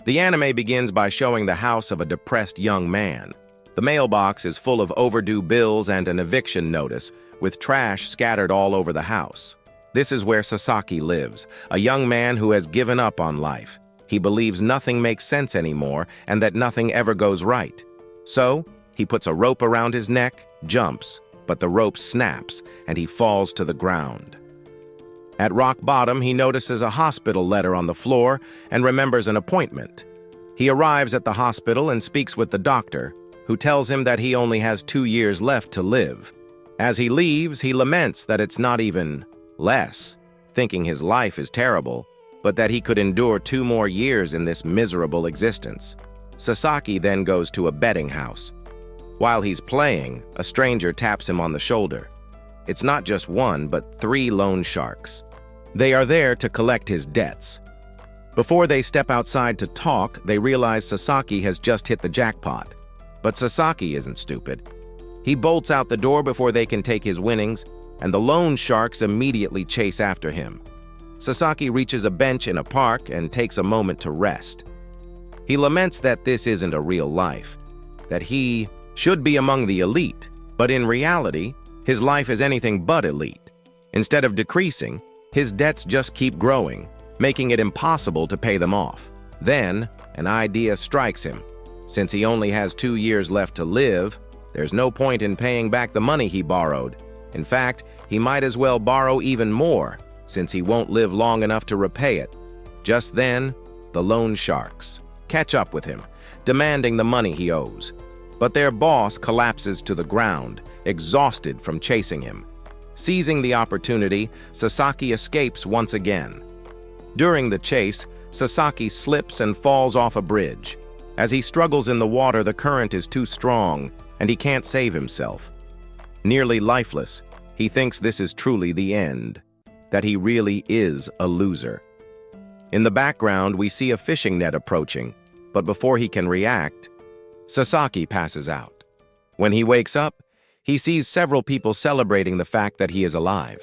The anime begins by showing the house of a depressed young man. The mailbox is full of overdue bills and an eviction notice, with trash scattered all over the house. This is where Sasaki lives, a young man who has given up on life. He believes nothing makes sense anymore and that nothing ever goes right. So, he puts a rope around his neck, jumps, but the rope snaps and he falls to the ground. At rock bottom, he notices a hospital letter on the floor and remembers an appointment. He arrives at the hospital and speaks with the doctor, who tells him that he only has 2 years left to live. As he leaves, he laments that it's not even less, thinking his life is terrible, but that he could endure 2 more years in this miserable existence. Sasaki then goes to a betting house. While he's playing, a stranger taps him on the shoulder. It's not just 1, but 3 loan sharks. They are there to collect his debts. Before they step outside to talk, they realize Sasaki has just hit the jackpot. But Sasaki isn't stupid. He bolts out the door before they can take his winnings, and the loan sharks immediately chase after him. Sasaki reaches a bench in a park and takes a moment to rest. He laments that this isn't a real life, that he should be among the elite, but in reality, his life is anything but elite. Instead of decreasing, his debts just keep growing, making it impossible to pay them off. Then, an idea strikes him. Since he only has 2 years left to live, there's no point in paying back the money he borrowed. In fact, he might as well borrow even more, since he won't live long enough to repay it. Just then, the loan sharks catch up with him, demanding the money he owes. But their boss collapses to the ground, exhausted from chasing him. Seizing the opportunity, Sasaki escapes once again. During the chase, Sasaki slips and falls off a bridge. As he struggles in the water, the current is too strong, and he can't save himself. Nearly lifeless, he thinks this is truly the end, that he really is a loser. In the background, we see a fishing net approaching, but before he can react, Sasaki passes out. When he wakes up, he sees several people celebrating the fact that he is alive.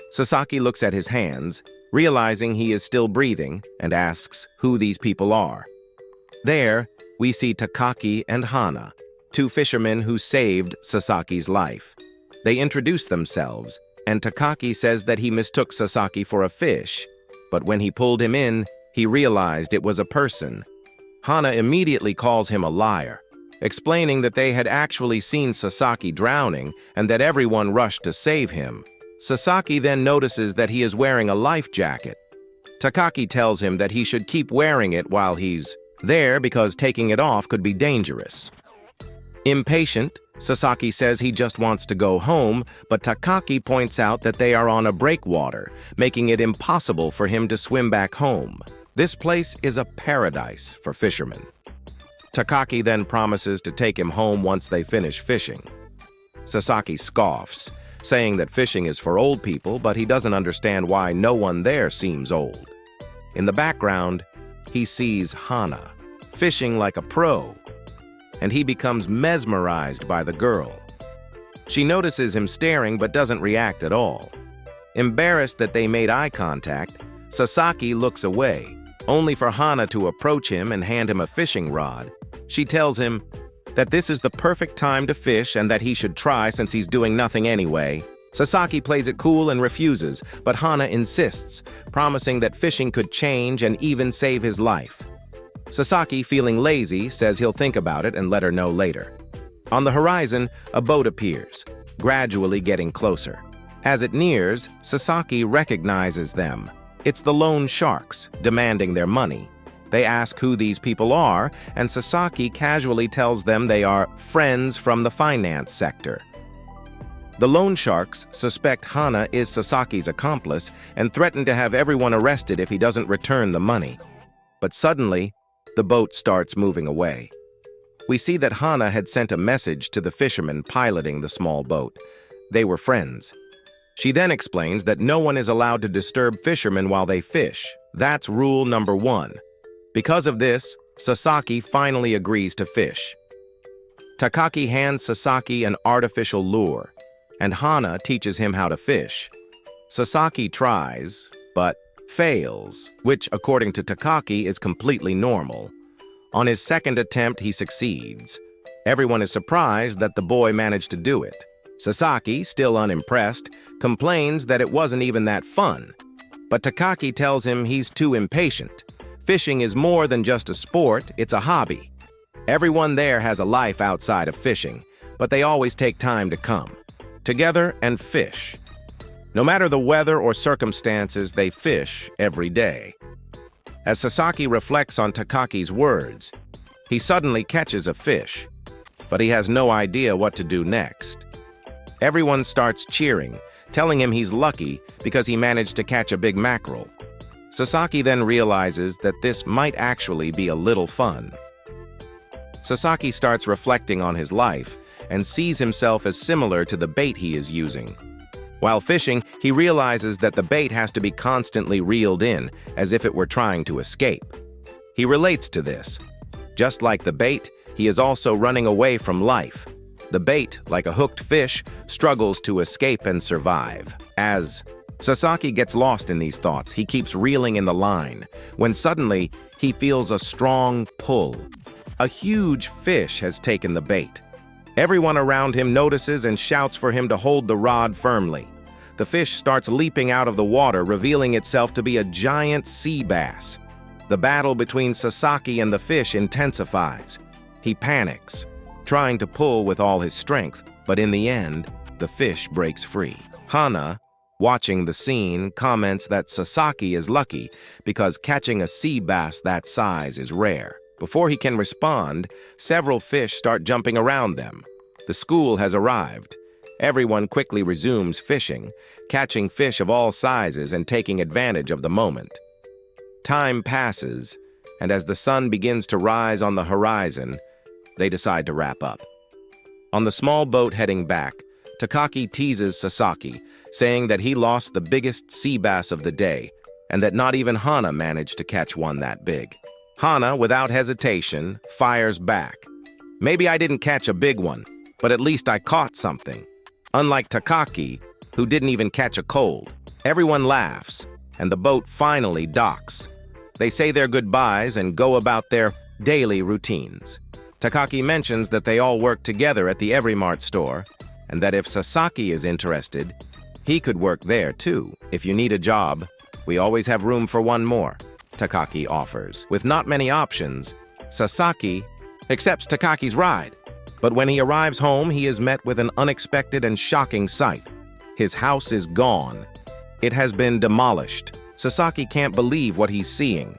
Sasaki looks at his hands, realizing he is still breathing, and asks who these people are. There, we see Takaki and Hana, 2 fishermen who saved Sasaki's life. They introduce themselves, and Takaki says that he mistook Sasaki for a fish, but when he pulled him in, he realized it was a person. Hana immediately calls him a liar, explaining that they had actually seen Sasaki drowning and that everyone rushed to save him. Sasaki then notices that he is wearing a life jacket. Takaki tells him that he should keep wearing it while he's there because taking it off could be dangerous. Impatient, Sasaki says he just wants to go home, but Takaki points out that they are on a breakwater, making it impossible for him to swim back home. This place is a paradise for fishermen. Takaki then promises to take him home once they finish fishing. Sasaki scoffs, saying that fishing is for old people, but he doesn't understand why no one there seems old. In the background, he sees Hana, fishing like a pro, and he becomes mesmerized by the girl. She notices him staring but doesn't react at all. Embarrassed that they made eye contact, Sasaki looks away, only for Hana to approach him and hand him a fishing rod. She tells him that this is the perfect time to fish and that he should try since he's doing nothing anyway. Sasaki plays it cool and refuses, but Hana insists, promising that fishing could change and even save his life. Sasaki, feeling lazy, says he'll think about it and let her know later. On the horizon, a boat appears, gradually getting closer. As it nears, Sasaki recognizes them. It's the loan sharks, demanding their money. They ask who these people are, and Sasaki casually tells them they are friends from the finance sector. The loan sharks suspect Hana is Sasaki's accomplice and threaten to have everyone arrested if he doesn't return the money. But suddenly, the boat starts moving away. We see that Hana had sent a message to the fishermen piloting the small boat. They were friends. She then explains that no one is allowed to disturb fishermen while they fish. That's rule number 1. Because of this, Sasaki finally agrees to fish. Takaki hands Sasaki an artificial lure, and Hana teaches him how to fish. Sasaki tries, but fails, which, according to Takaki, is completely normal. On his second attempt, he succeeds. Everyone is surprised that the boy managed to do it. Sasaki, still unimpressed, complains that it wasn't even that fun. But Takaki tells him he's too impatient. Fishing is more than just a sport, it's a hobby. Everyone there has a life outside of fishing, but they always take time to come together and fish. No matter the weather or circumstances, they fish every day. As Sasaki reflects on Takaki's words, he suddenly catches a fish, but he has no idea what to do next. Everyone starts cheering, telling him he's lucky because he managed to catch a big mackerel. Sasaki then realizes that this might actually be a little fun. Sasaki starts reflecting on his life and sees himself as similar to the bait he is using. While fishing, he realizes that the bait has to be constantly reeled in, as if it were trying to escape. He relates to this. Just like the bait, he is also running away from life. The bait, like a hooked fish, struggles to escape and survive. As Sasaki gets lost in these thoughts, he keeps reeling in the line, when suddenly he feels a strong pull. A huge fish has taken the bait. Everyone around him notices and shouts for him to hold the rod firmly. The fish starts leaping out of the water, revealing itself to be a giant sea bass. The battle between Sasaki and the fish intensifies. He panics, trying to pull with all his strength, but in the end, the fish breaks free. Hana, watching the scene, comments that Sasaki is lucky because catching a sea bass that size is rare. Before he can respond, several fish start jumping around them. The school has arrived. Everyone quickly resumes fishing, catching fish of all sizes and taking advantage of the moment. Time passes, and as the sun begins to rise on the horizon, they decide to wrap up. On the small boat heading back, Takaki teases Sasaki, saying that he lost the biggest sea bass of the day, and that not even Hana managed to catch one that big. Hana, without hesitation, fires back. Maybe I didn't catch a big one, but at least I caught something. Unlike Takaki, who didn't even catch a cold. Everyone laughs, and the boat finally docks. They say their goodbyes and go about their daily routines. Takaki mentions that they all work together at the Everymart store, and that if Sasaki is interested, he could work there too. If you need a job, we always have room for one more, Takaki offers. With not many options, Sasaki accepts Takaki's ride. But when he arrives home, he is met with an unexpected and shocking sight. His house is gone. It has been demolished. Sasaki can't believe what he's seeing.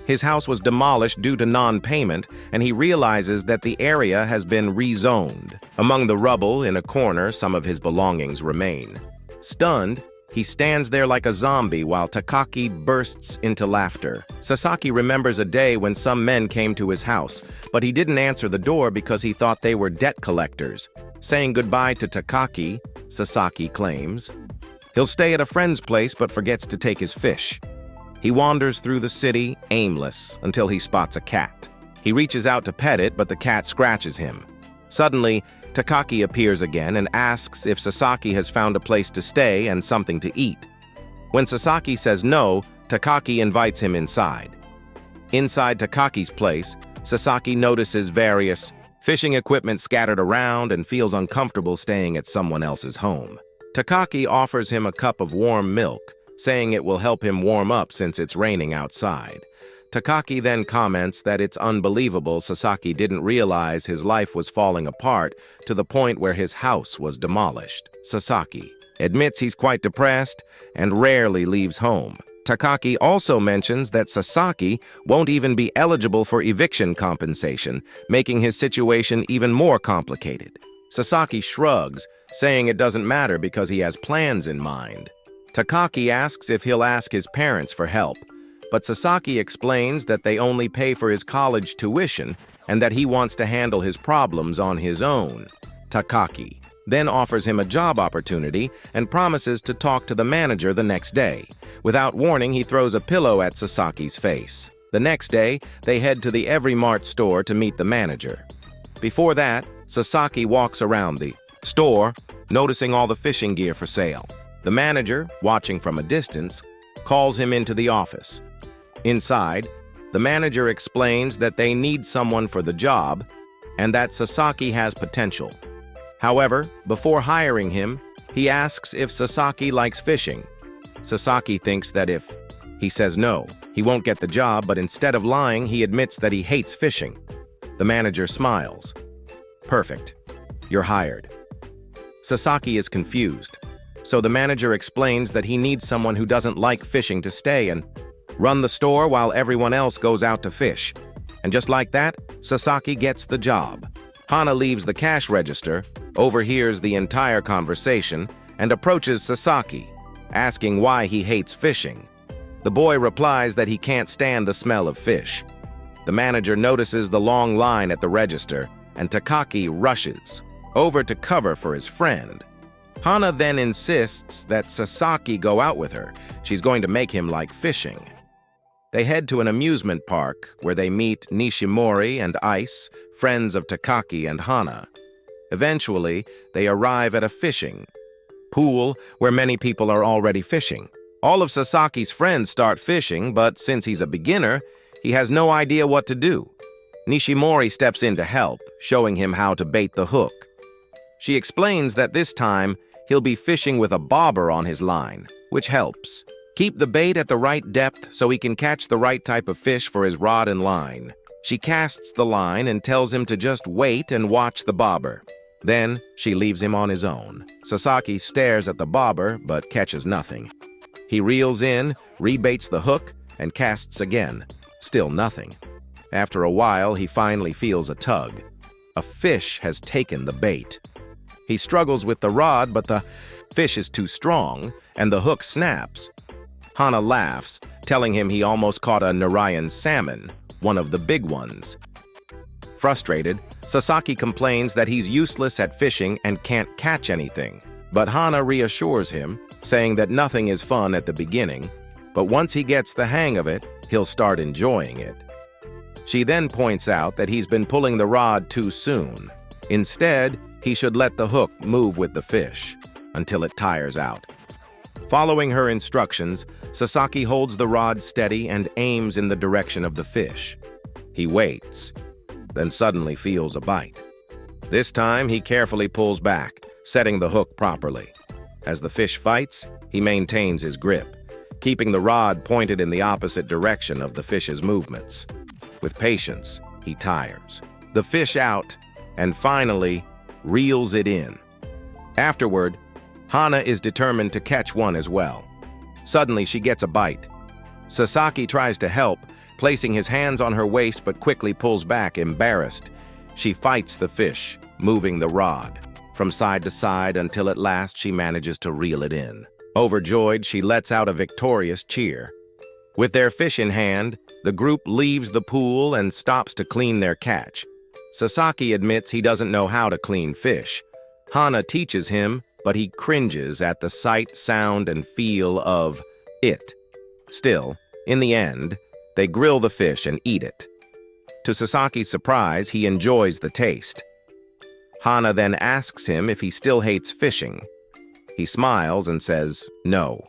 His house was demolished due to non-payment, and he realizes that the area has been rezoned. Among the rubble in a corner, some of his belongings remain. Stunned, he stands there like a zombie while Takaki bursts into laughter. Sasaki remembers a day when some men came to his house, but he didn't answer the door because he thought they were debt collectors. Saying goodbye to Takaki, Sasaki claims. He'll stay at a friend's place but forgets to take his fish. He wanders through the city, aimless, until he spots a cat. He reaches out to pet it, but the cat scratches him. Suddenly, Takaki appears again and asks if Sasaki has found a place to stay and something to eat. When Sasaki says no, Takaki invites him inside. Inside Takaki's place, Sasaki notices various fishing equipment scattered around and feels uncomfortable staying at someone else's home. Takaki offers him a cup of warm milk, saying it will help him warm up since it's raining outside. Takaki then comments that it's unbelievable Sasaki didn't realize his life was falling apart to the point where his house was demolished. Sasaki admits he's quite depressed and rarely leaves home. Takaki also mentions that Sasaki won't even be eligible for eviction compensation, making his situation even more complicated. Sasaki shrugs, saying it doesn't matter because he has plans in mind. Takaki asks if he'll ask his parents for help, but Sasaki explains that they only pay for his college tuition and that he wants to handle his problems on his own. Takaki then offers him a job opportunity and promises to talk to the manager the next day. Without warning, he throws a pillow at Sasaki's face. The next day, they head to the Everymart store to meet the manager. Before that, Sasaki walks around the store, noticing all the fishing gear for sale. The manager, watching from a distance, calls him into the office. Inside, the manager explains that they need someone for the job and that Sasaki has potential. However, before hiring him, he asks if Sasaki likes fishing. Sasaki thinks that if he says no, he won't get the job, but instead of lying, he admits that he hates fishing. The manager smiles. Perfect. You're hired. Sasaki is confused, so the manager explains that he needs someone who doesn't like fishing to stay and run the store while everyone else goes out to fish. And just like that, Sasaki gets the job. Hana leaves the cash register, overhears the entire conversation, and approaches Sasaki, asking why he hates fishing. The boy replies that he can't stand the smell of fish. The manager notices the long line at the register, and Takaki rushes over to cover for his friend. Hana then insists that Sasaki go out with her. She's going to make him like fishing. They head to an amusement park where they meet Nishimori and Ice, friends of Takaki and Hana. Eventually, they arrive at a fishing pool where many people are already fishing. All of Sasaki's friends start fishing, but since he's a beginner, he has no idea what to do. Nishimori steps in to help, showing him how to bait the hook. She explains that this time, he'll be fishing with a bobber on his line, which helps keep the bait at the right depth so he can catch the right type of fish for his rod and line. She casts the line and tells him to just wait and watch the bobber. Then, she leaves him on his own. Sasaki stares at the bobber, but catches nothing. He reels in, rebaits the hook, and casts again. Still nothing. After a while, he finally feels a tug. A fish has taken the bait. He struggles with the rod, but the fish is too strong, and the hook snaps. Hana laughs, telling him he almost caught a Narayan salmon, one of the big ones. Frustrated, Sasaki complains that he's useless at fishing and can't catch anything. But Hana reassures him, saying that nothing is fun at the beginning, but once he gets the hang of it, he'll start enjoying it. She then points out that he's been pulling the rod too soon. Instead, he should let the hook move with the fish until it tires out. Following her instructions, Sasaki holds the rod steady and aims in the direction of the fish. He waits, then suddenly feels a bite. This time, he carefully pulls back, setting the hook properly. As the fish fights, he maintains his grip, keeping the rod pointed in the opposite direction of the fish's movements. With patience, he tires the fish out and finally reels it in. Afterward, Hana is determined to catch one as well. Suddenly, she gets a bite. Sasaki tries to help, placing his hands on her waist but quickly pulls back, embarrassed. She fights the fish, moving the rod from side to side until at last she manages to reel it in. Overjoyed, she lets out a victorious cheer. With their fish in hand, the group leaves the pool and stops to clean their catch. Sasaki admits he doesn't know how to clean fish. Hana teaches him, but he cringes at the sight, sound, and feel of it. Still, in the end, they grill the fish and eat it. To Sasaki's surprise, he enjoys the taste. Hana then asks him if he still hates fishing. He smiles and says no.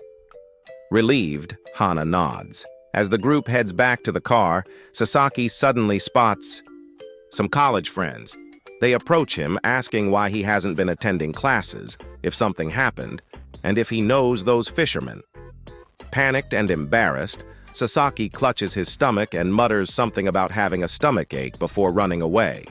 Relieved, Hana nods. As the group heads back to the car, Sasaki suddenly spots some college friends. They approach him, asking why he hasn't been attending classes, if something happened, and if he knows those fishermen. Panicked and embarrassed, Sasaki clutches his stomach and mutters something about having a stomachache before running away.